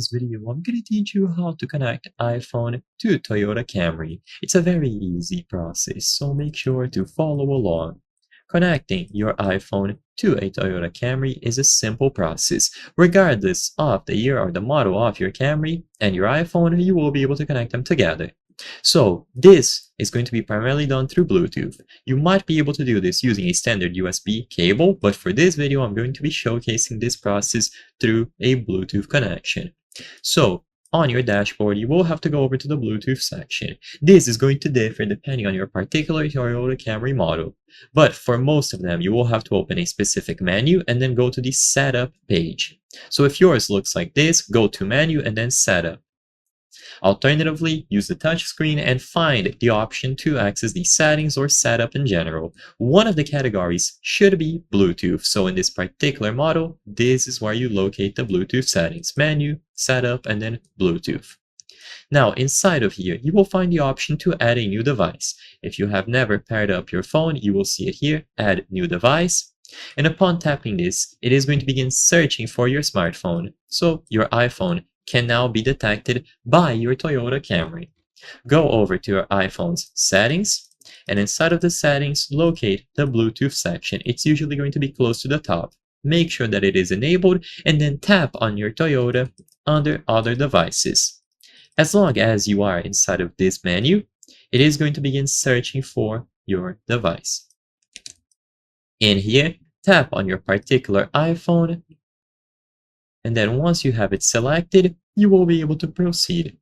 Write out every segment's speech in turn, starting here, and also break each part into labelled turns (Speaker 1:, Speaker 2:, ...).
Speaker 1: this video, I'm going to teach you how to connect iPhone to Toyota Camry. It's a very easy process, so make sure to follow along. Connecting your iPhone to a Toyota Camry is a simple process. Regardless of the year or the model of your Camry and your iPhone, you will be able to connect them together. So this is going to be primarily done through Bluetooth. You might be able to do this using a standard USB cable, but for this video, I'm going to be showcasing this process through a Bluetooth connection. So on your dashboard, you will have to go over to the Bluetooth section. This is going to differ depending on your particular Toyota Camry model, but for most of them, you will have to open a specific menu and then go to the Setup page. So if yours looks like this, go to Menu and then Setup. Alternatively, use the touchscreen and find the option to access the settings or setup in general. One of the categories should be Bluetooth, so in this particular model, this is where you locate the Bluetooth settings: menu, setup, and then Bluetooth. Now, inside of here, you will find the option to add a new device. If you have never paired up your phone, you will see it here, Add New Device. And upon tapping this, it is going to begin searching for your smartphone. So your iPhone can now be detected by your Toyota Camry. Go over to your iPhone's settings, and inside of the settings, locate the Bluetooth section. It's usually going to be close to the top. Make sure that it is enabled, and then tap on your Toyota under Other Devices. As long as you are inside of this menu, it is going to begin searching for your device. In here, tap on your particular iPhone, and then once you have it selected, you will be able to proceed.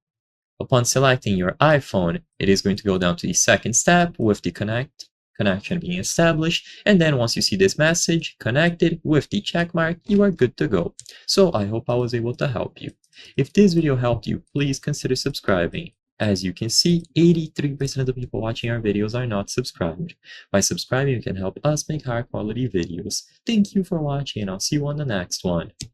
Speaker 1: Upon selecting your iPhone, it is going to go down to the second step with the connection being established, and then once you see this message, connected, with the check mark, you are good to go. So I hope I was able to help you. If this video helped you, please consider subscribing. As you can see, 83% of the people watching our videos are not subscribed. By subscribing, you can help us make higher quality videos. Thank you for watching, and I'll see you on the next one.